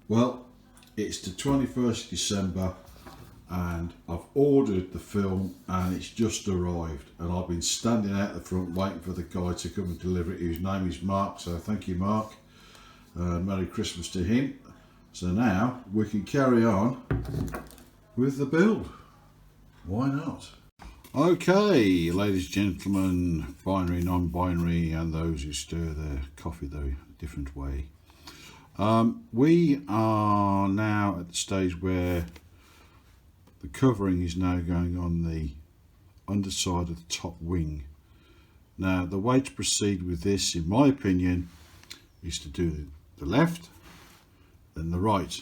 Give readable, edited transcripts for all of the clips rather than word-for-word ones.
Well, it's the 21st of December and I've ordered the film and it's just arrived, and I've been standing out the front waiting for the guy to come and deliver it, whose name is Mark, so thank you, Mark. Merry Christmas to him. So now we can carry on with the build. Why not? Okay, ladies and gentlemen, binary, non-binary, and those who stir their coffee the different way. We are now at the stage where the covering is now going on the underside of the top wing. Now, the way to proceed with this, in my opinion, is to do the left, then the right.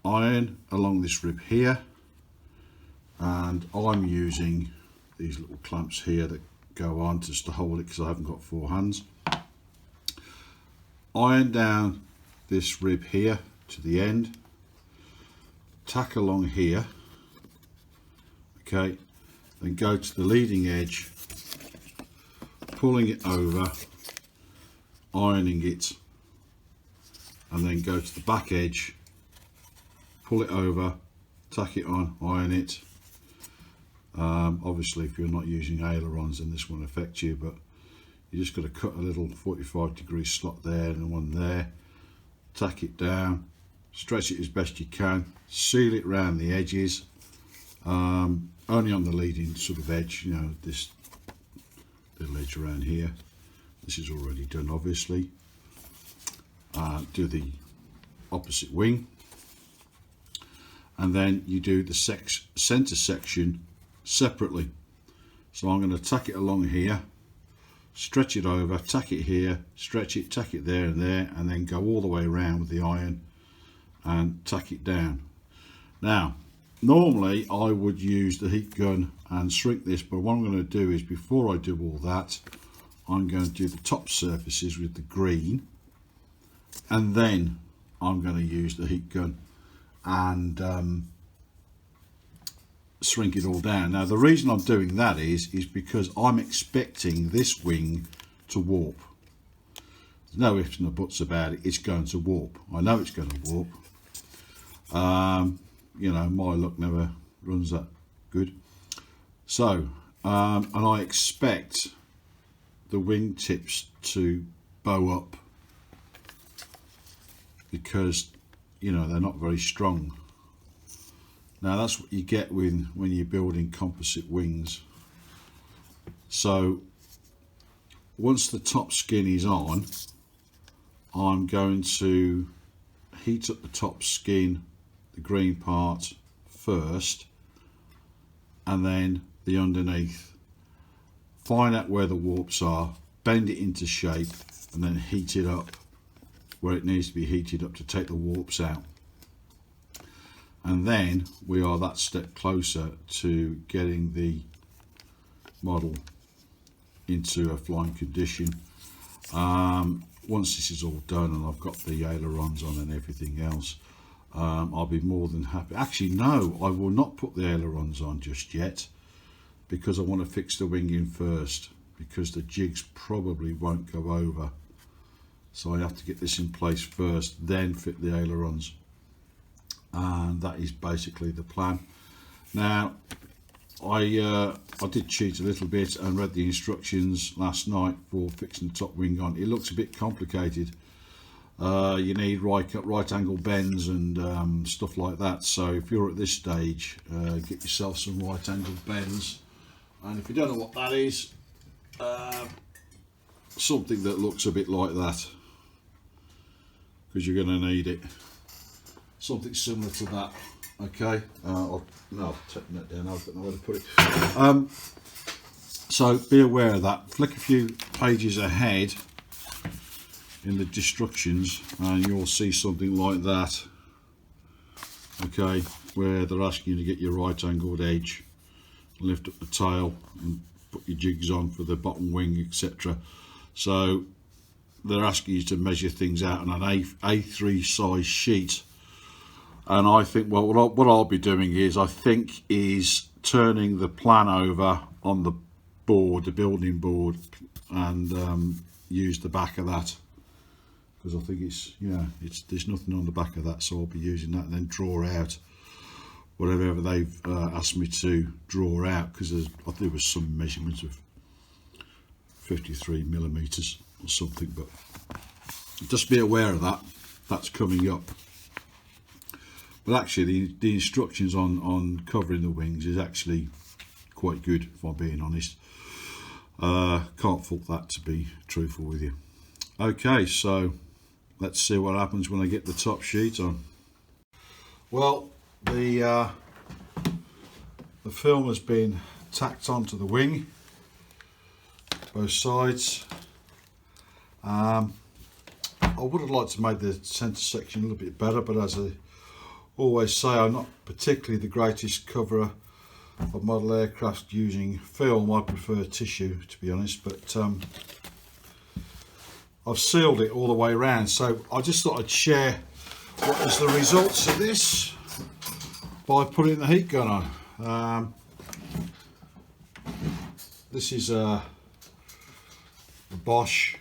Iron along this rib here, and I'm using these little clamps here that go on just to hold it because I haven't got four hands. Iron down this rib here to the end, tack along here, okay, then go to the leading edge, pulling it over, ironing it, and then go to the back edge, pull it over, tack it on, iron it. Obviously if you're not using ailerons then this won't affect you, but you just got to cut a little 45-degree slot there and one there, tack it down, stretch it as best you can, seal it round the edges, only on the leading sort of edge, you know, this little edge around here. This is already done, obviously. Do the opposite wing, and then you do the center section separately. So I'm going to tack it along here, stretch it over, tack it here, stretch it, tack it there and there, and then go all the way around with the iron and tack it down. Now, normally I would use the heat gun and shrink this, but what I'm going to do is, before I do all that, I'm going to do the top surfaces with the green, and then I'm going to use the heat gun and shrink it all down. Now the reason I'm doing that is because I'm expecting this wing to warp. There's no ifs and buts about it, it's going to warp. I know it's going to warp. You know, my luck never runs that good. So, and I expect the wing tips to bow up because, you know, they're not very strong. Now that's what you get when you're building composite wings. So once the top skin is on, I'm going to heat up the top skin, the green part first, and then the underneath. Find out where the warps are, bend it into shape, and then heat it up where it needs to be heated up to take the warps out. And then we are that step closer to getting the model into a flying condition. Once this is all done and I've got the ailerons on and everything else, I'll be more than happy. Actually no, I will not put the ailerons on just yet, because I want to fix the wing in first, because the jigs probably won't go over. So I have to get this in place first, then fit the ailerons. And that is basically the plan. Now I did cheat a little bit and read the instructions last night for fixing the top wing on. It looks a bit complicated. You need right angle bends and stuff like that. So if you're at this stage, get yourself some right angle bends, and if you don't know what that is, something that looks a bit like that, because you're going to need it. Something similar to that. Okay, I'll take that down, I've got nowhere to put it. So be aware of that. Flick a few pages ahead in the instructions and you'll see something like that. Okay, where they're asking you to get your right angled edge, lift up the tail and put your jigs on for the bottom wing, etc. So they're asking you to measure things out on an A3 size sheet. And I think, well, what I'll be doing is turning the plan over on the board, the building board, and use the back of that because I think it's, yeah, there's nothing on the back of that, so I'll be using that and then draw out whatever they've asked me to draw out, because I think there was some measurement of 53mm or something, but just be aware of that. That's coming up. But actually the instructions on covering the wings is actually quite good, if I'm being honest. Can't fault that, to be truthful with you. Okay, so let's see what happens when I get the top sheet on. Well, the film has been tacked onto the wing, both sides. I would have liked to make the centre section a little bit better, but as I always say, I'm not particularly the greatest coverer of model aircraft using film. I prefer tissue, to be honest, but I've sealed it all the way around, so I just thought I'd share what was the results of this by putting the heat gun on. This is a Bosch.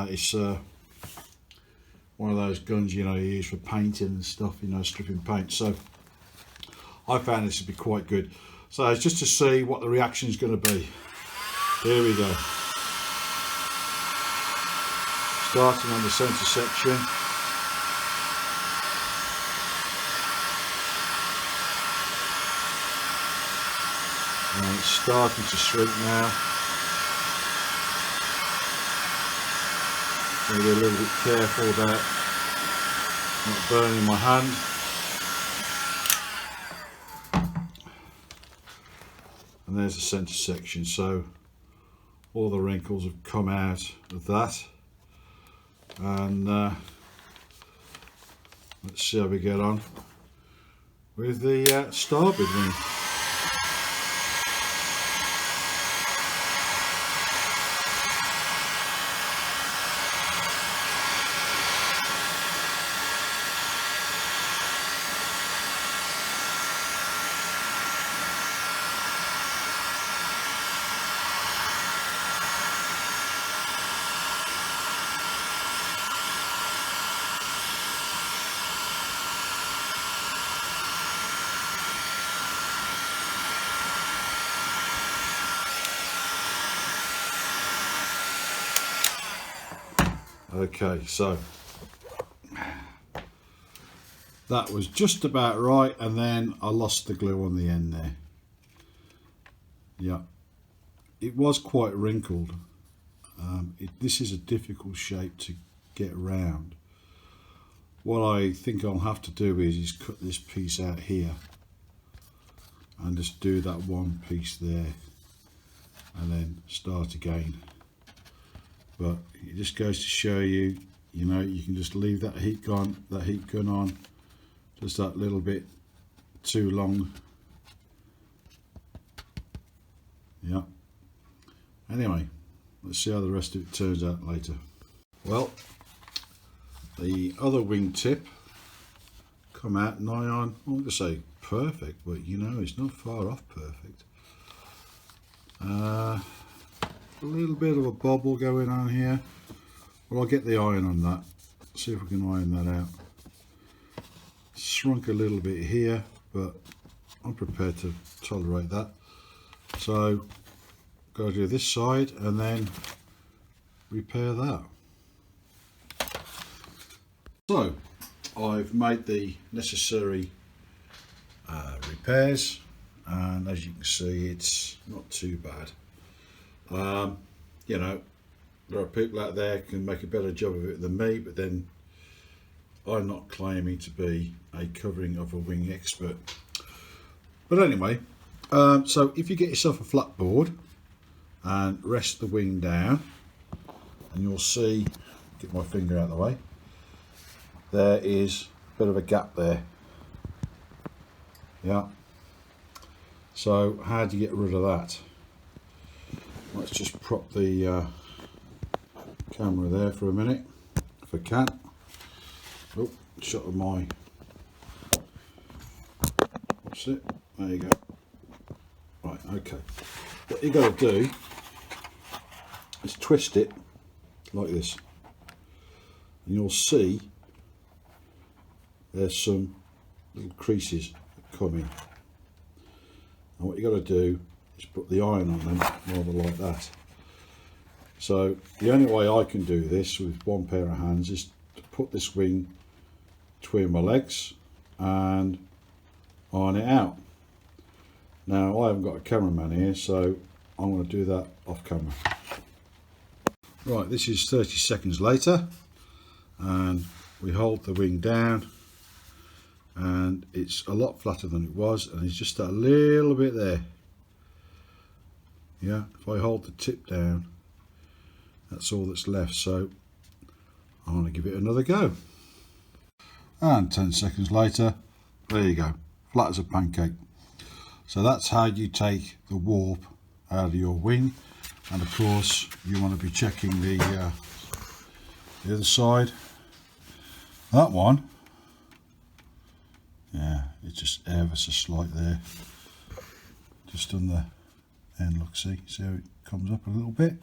It's one of those guns, you know, you use for painting and stuff, you know, stripping paint. So I found this to be quite good. So it's just to see what the reaction is going to be. Here we go. Starting on the centre section. And it's starting to shrink now. Going to be a little bit careful about not burning my hand. And there's the centre section, so all the wrinkles have come out of that. And let's see how we get on with the starboard wing. Okay, so that was just about right, and then I lost the glue on the end there. Yeah, it was quite wrinkled. This is a difficult shape to get around. What I think I'll have to do is cut this piece out here and just do that one piece there and then start again. But it just goes to show you, you know, you can just leave that heat gun on just that little bit too long. Yeah. Anyway, let's see how the rest of it turns out later. Well, the other wing tip come out nigh on, I'm going to say perfect, but you know, it's not far off perfect. A little bit of a bobble going on here. Well, I'll get the iron on that, see if we can iron that out. Shrunk a little bit here, but I'm prepared to tolerate that. So got to do this side and then repair that. So I've made the necessary repairs, and as you can see, it's not too bad. You know, there are people out there who can make a better job of it than me, but then I'm not claiming to be a covering of a wing expert. But anyway, so if you get yourself a flat board and rest the wing down, and you'll see, get my finger out of the way, there is a bit of a gap there. Yeah. So how do you get rid of that? Let's just prop the camera there for a minute, if I can. Oh, shot of my, what's it? There you go. Right, okay. What you got to do is twist it like this. and you'll see there's some little creases coming. And what you've got to do is put the iron on them rather like that. So the only way I can do this with one pair of hands is to put this wing between my legs and iron it out. Now I haven't got a cameraman here, so I'm going to do that off camera. Right, this is 30 seconds later, and we hold the wing down, and it's a lot flatter than it was, and it's just that little bit there. Yeah, if I hold the tip down, that's all that's left, so I'm going to give it another go. And 10 seconds later, there you go, flat as a pancake. So that's how you take the warp out of your wing. And of course you want to be checking the other side. That one, yeah, it's just ever so slight there, just on the end. Look, see how it comes up a little bit.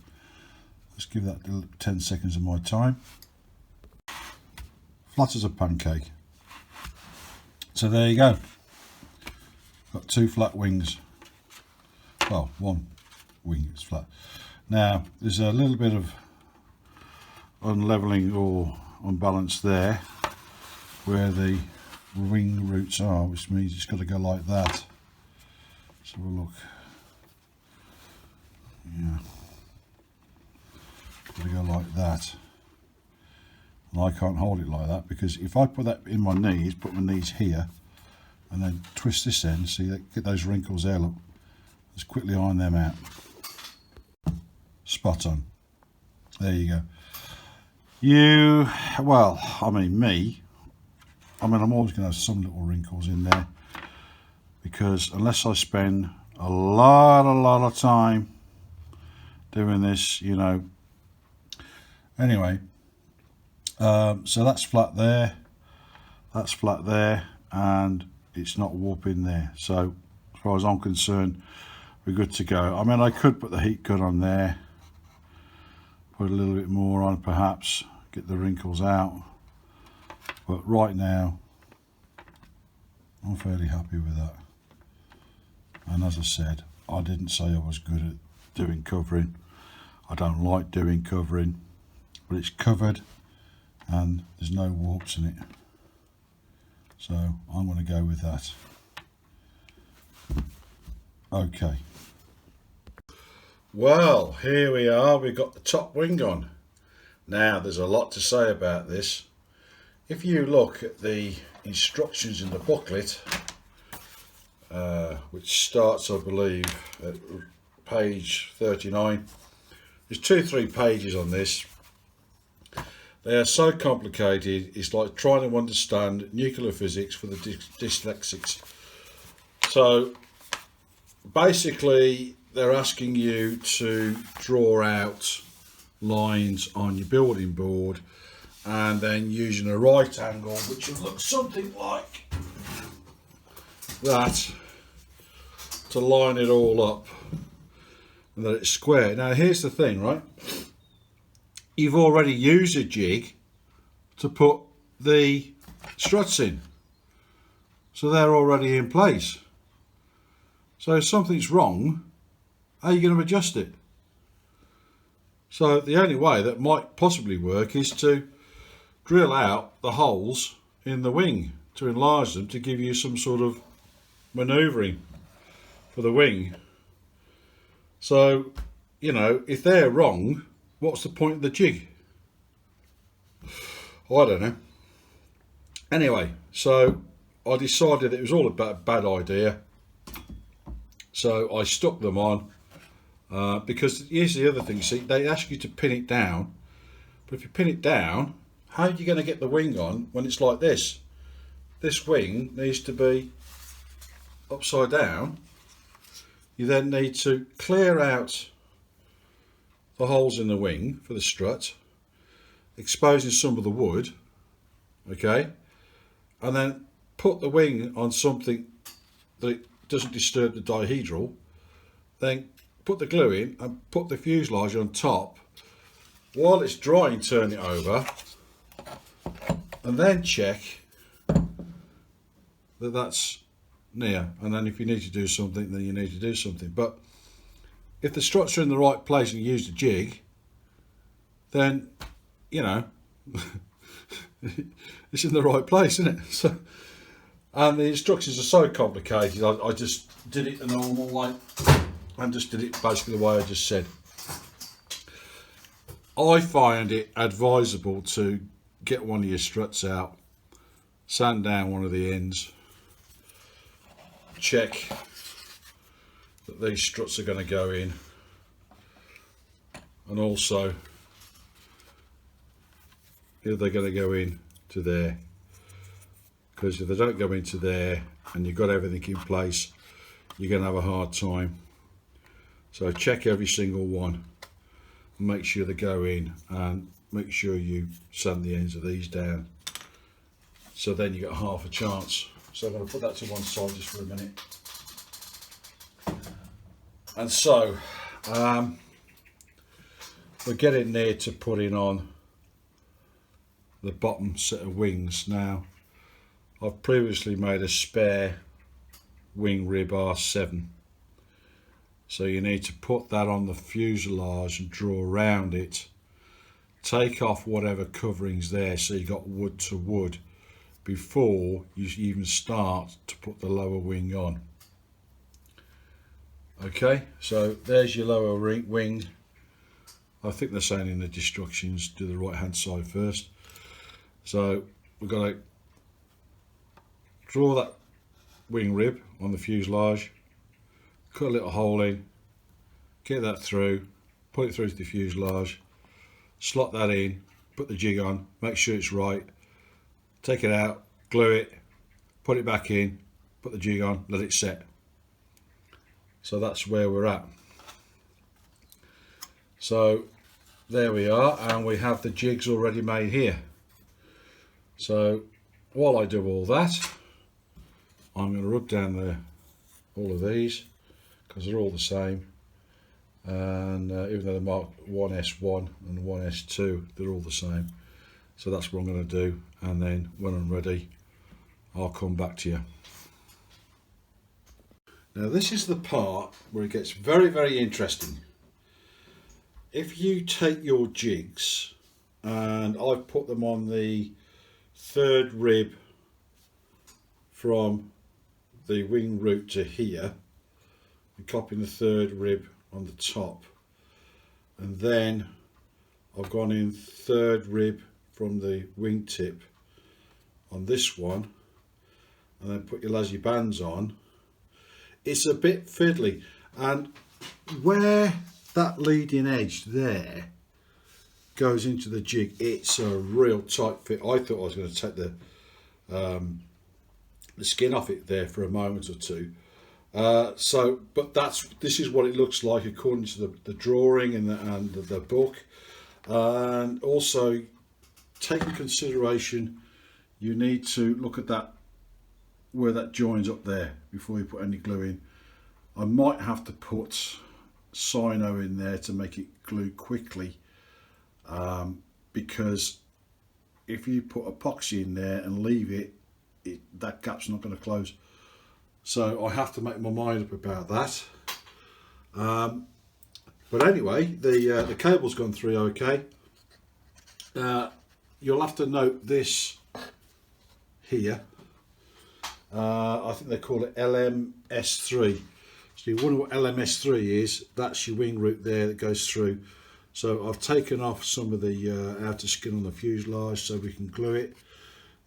Let's give that 10 seconds of my time. Flat as a pancake. So there you go, got two flat wings. Well, one wing is flat. Now there's a little bit of unleveling or unbalance there where the wing roots are, which means it's got to go like that. Let's have a look. Yeah, got to go like that, and I can't hold it like that, because if I put that in my knees, put my knees here, and then twist this end, see, get those wrinkles there, look, let's quickly iron them out. Spot on. There you go. Well, I mean I'm always going to have some little wrinkles in there, because unless I spend a lot of time doing this, you know. Anyway, so that's flat there, and it's not warping there. So as far as I'm concerned, we're good to go. I mean, I could put the heat gun on there, put a little bit more on perhaps, get the wrinkles out, but right now I'm fairly happy with that. And as I said, I didn't say I was good at doing covering. I don't like doing covering, but it's covered and there's no warps in it, so I'm going to go with that. Okay, well, here we are, we've got the top wing on. Now there's a lot to say about this. If you look at the instructions in the booklet, which starts, I believe, at page 39, there's 2-3 pages on this. They are so complicated, it's like trying to understand nuclear physics for the dyslexics. So basically they're asking you to draw out lines on your building board, and then using a right angle, which will look something like that, to line it all up and that it's square. Now here's the thing, right? You've already used a jig to put the struts in, so they're already in place. So if something's wrong, how are you going to adjust it? So the only way that might possibly work is to drill out the holes in the wing to enlarge them, to give you some sort of manoeuvring for the wing. So, you know, if they're wrong, what's the point of the jig? I don't know. Anyway, so I decided it was all a bad idea, so I stuck them on, because here's the other thing, see, they ask you to pin it down, but if you pin it down, how are you going to get the wing on when it's like this? This wing needs to be upside down. You then need to clear out the holes in the wing for the strut, exposing some of the wood, okay, and then put the wing on something that it doesn't disturb the dihedral, then put the glue in and put the fuselage on top. While it's drying, turn it over, and then check that that's near, and then if you need to do something, then you need to do something. But if the struts are in the right place and you use the jig, then you know it's in the right place, isn't it? So, and the instructions are so complicated, I just did it the normal way and just did it basically the way I just said. I find it advisable to get one of your struts out, sand down one of the ends, check that these struts are going to go in, and also if they're going to go in to there, because if they don't go into there and you've got everything in place, you're going to have a hard time. So check every single one and make sure they go in, and make sure you sand the ends of these down, so then you get half a chance. So I'm going to put that to one side just for a minute. And so we're getting near to putting on the bottom set of wings. Now I've previously made a spare wing rib R7, so you need to put that on the fuselage and draw around it, take off whatever coverings there so you got wood to wood before you even start to put the lower wing on. Okay, so there's your lower wing. I think they're saying in the instructions do the right hand side first. So we've got to draw that wing rib on the fuselage, cut a little hole in, get that through, put it through to the fuselage, slot that in, put the jig on, make sure it's right, take it out, glue it, put it back in, put the jig on, let it set. So that's where we're at. So there we are, and we have the jigs already made here. So while I do all that, I'm going to rub down all of these, because they're all the same, and even though they're marked 1S1 and 1S2, they're all the same. So that's what I'm going to do, and then when I'm ready, I'll come back to you. Now this is the part where it gets very, very interesting. If you take your jigs, and I've put them on the third rib from the wing root to here, and copying the third rib on the top, and then I've gone in third rib from the wingtip on this one, and then put your lassie bands on. It's a bit fiddly, and where that leading edge there goes into the jig, it's a real tight fit. I thought I was going to take the skin off it there for a moment or two. But this is what it looks like according to the drawing and the book. And also take in consideration, you need to look at that where that joins up there before you put any glue in. I might have to put Sino in there to make it glue quickly, because if you put epoxy in there and leave it, that gap's not going to close. So I have to make my mind up about that. But anyway, the cable's gone through okay. You'll have to note this here. I think they call it LMS3. So you wonder what LMS3 is. That's your wing root there that goes through. So I've taken off some of the outer skin on the fuselage so we can glue it.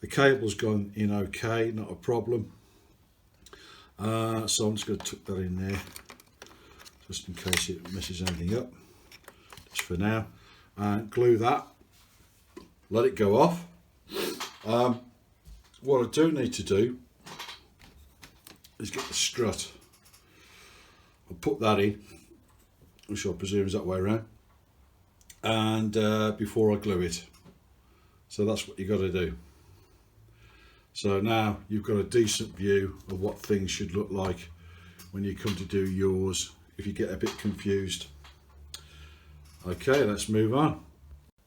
The cable's gone in okay, not a problem. So I'm just going to tuck that in there, just in case it messes anything up, just for now. And glue that, let it go off. What I do need to do is get the strut. I'll put that in, which I presume is that way around, and before I glue it. So that's what you got to do. So now you've got a decent view of what things should look like when you come to do yours, if you get a bit confused. Okay, let's move on.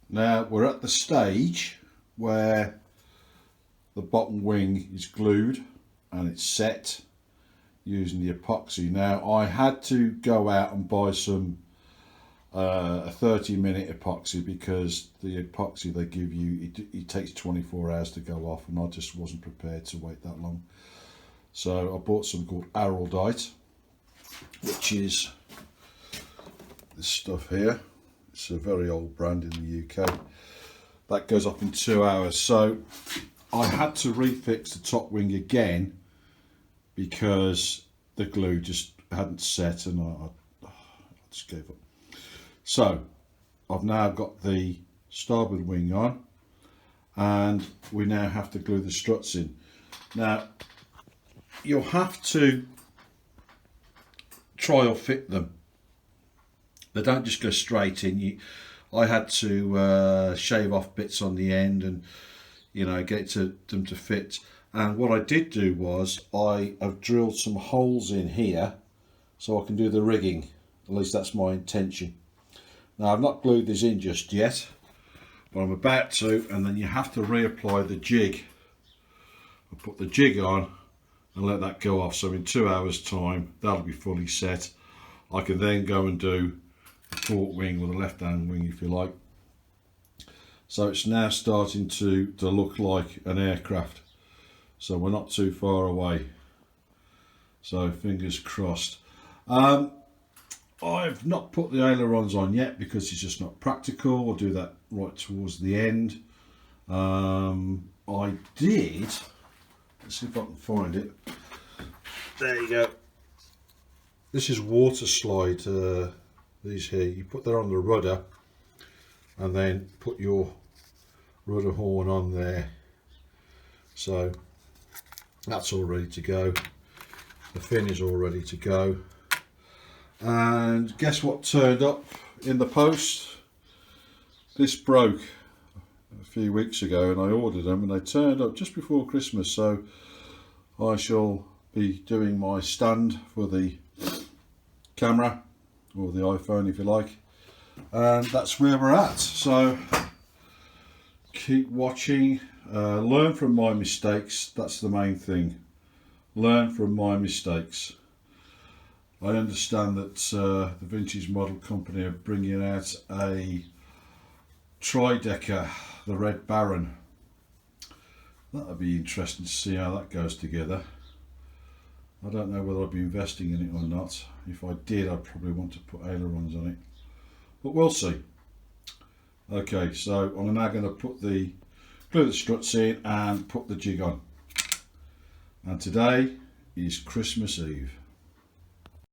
Now we're at the stage where the bottom wing is glued and it's set using the epoxy. Now I had to go out and buy some a 30-minute epoxy, because the epoxy they give you, it takes 24 hours to go off, and I just wasn't prepared to wait that long. So I bought some called Araldite, which is this stuff here. It's a very old brand in the UK. That goes up in 2 hours. So I had to refix the top wing again because the glue just hadn't set, and I just gave up. So I've now got the starboard wing on, and we now have to glue the struts in. Now you'll have to trial fit them. They don't just go straight in. I had to shave off bits on the end and, you know, get them to fit. And what I did do was I have drilled some holes in here so I can do the rigging. At least that's my intention. Now I've not glued this in just yet, but I'm about to, and then you have to reapply the jig. I'll put the jig on and let that go off. So in 2 hours time, that'll be fully set. I can then go and do the port wing, or the left hand wing if you like. So it's now starting to look like an aircraft. So we're not too far away. So fingers crossed. I've not put the ailerons on yet because it's just not practical. I'll do that right towards the end. I did, let's see if I can find it. There you go. This is water slide, these here. You put that on the rudder and then put your rudder horn on there. So that's all ready to go. The fin is all ready to go. And guess what turned up in the post? This broke a few weeks ago and I ordered them, and they turned up just before Christmas. So I shall be doing my stand for the camera, or the iPhone if you like, and that's where we're at. So keep watching, learn from my mistakes. That's the main thing. Learn from my mistakes. I understand that the Vintage Model Company are bringing out a tri-decker, the Red Baron. That'll be interesting to see how that goes together. I don't know whether I'll be investing in it or not. If I did, I'd probably want to put ailerons on it, but we'll see. Okay, so I'm now going to glue the struts in and put the jig on. And today is Christmas Eve.